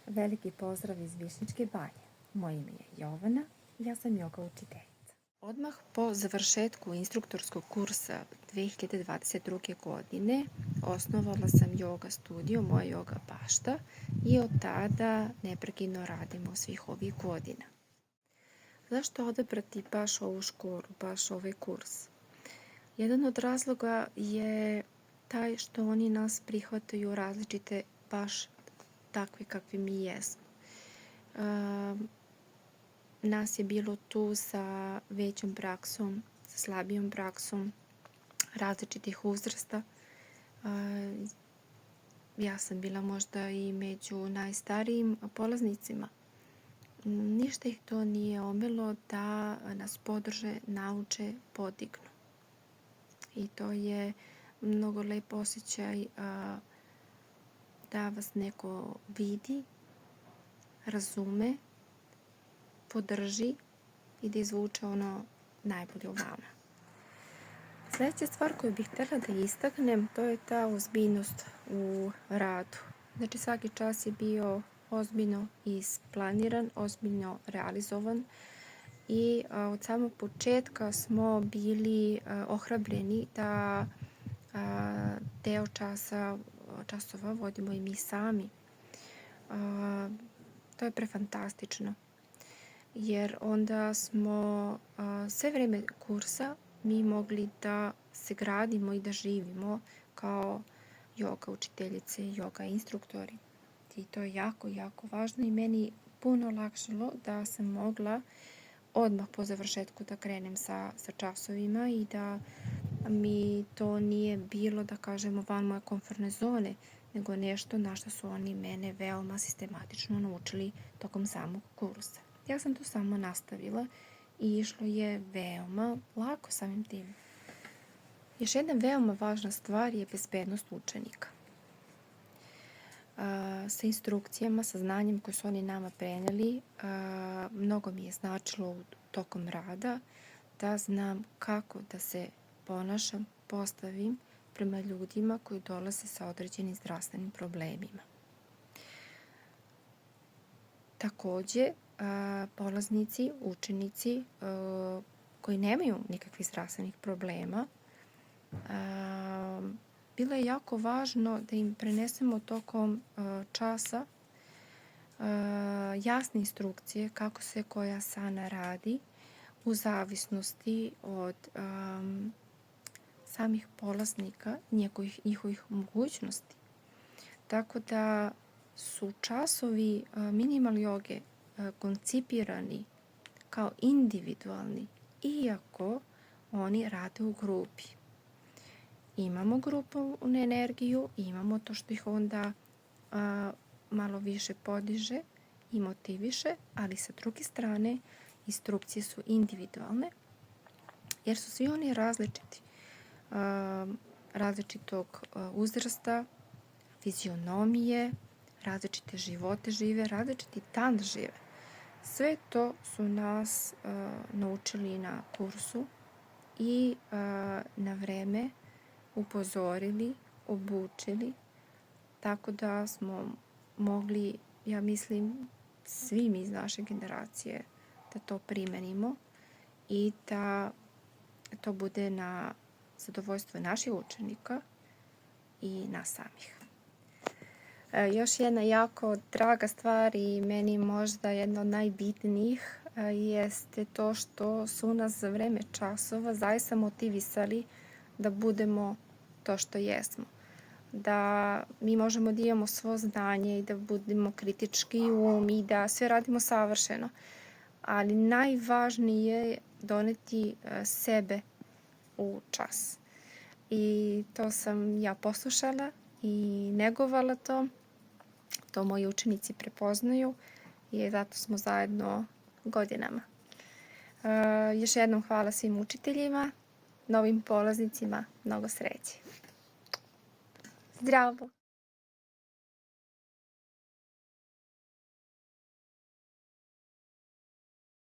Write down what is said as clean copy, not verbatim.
Veliki pozdrav iz Višnjičke banje. Moje ime je Jovana i ja sam joga učiteljica. Odmah po završetku instruktorskog kursa 2022. godine osnovala sam joga studio, moja joga bašta, i od tada neprekidno radimo svih ovih godina. Zašto odabrati baš ovu školu, baš ovaj kurs? Jedan od razloga je taj što oni nas prihvataju različite baš takvi kakvi mi jesmo. Nas je bilo tu sa većom praksom, sa slabijom praksom, različitih uzrasta. Ja sam bila možda i među najstarijim polaznicima. Ništa ih to nije omelo da nas podrže, nauče, podignu. I to je mnogo lep osjećaj da vas neko vidi, razume, podrži i da izvuče ono najbolje u vama. Sljedeća stvar koju bih htjela da istaknem, to je ta ozbiljnost u radu. Znači, svaki čas je bio ozbiljno isplaniran, ozbiljno realizovan i od samog početka smo bili ohrabreni da deo časova vodimo i mi sami. To je prefantastično, jer onda smo sve vrijeme kursa mi mogli da se gradimo i da živimo kao joga učiteljice, joga instruktori. I to je jako, jako važno i meni puno olakšalo da sam mogla odmah po završetku da krenem sa časovima i da mi to nije bilo, da kažemo, van moje komfortne zone, nego nešto na što su oni mene veoma sistematično naučili tokom samog kursa. Ja sam to samo nastavila i išlo je veoma lako samim tim. Još jedna veoma važna stvar je bezbednost učenika. Sa instrukcijama, sa znanjem koje su oni nama prenijeli, mnogo mi je značilo tokom rada da znam kako da se ponašam, postavim prema ljudima koji dolaze sa određenim zdravstvenim problemima. Takođe, polaznici, učenici koji nemaju nikakvih zdravstvenih problema, bilo je jako važno da im prenesemo tokom časa jasne instrukcije kako se koja asana radi u zavisnosti od samih polaznika, njihovih mogućnosti. Tako da su časovi minimal joge koncipirani kao individualni, iako oni rade u grupi. Imamo grupnu energiju, imamo to što ih onda malo više podiže i motiviše, ali sa druge strane instrukcije su individualne, jer su svi oni različiti. Različitog uzrasta, fizionomije, različite živote žive, različiti dan žive. Sve to su nas naučili na kursu i na vreme upozorili, obučili, tako da smo mogli, ja mislim, svi mi iz naše generacije da to primenimo i da to bude na zadovoljstvo naših učenika i nas samih. Još jedna jako draga stvar i meni možda jedna od najbitnijih jeste to što su nas za vreme časova zaista motivisali da budemo to što jesmo. Da mi možemo da imamo svo znanje i da budemo kritički um i da sve radimo savršeno. Ali najvažnije je doneti sebe u čas. I to sam ja poslušala i negovala to. To moji učenici prepoznaju i zato smo zajedno godinama. Još jednom hvala svim učiteljima, novim polaznicima, mnogo sreće. Zdravo!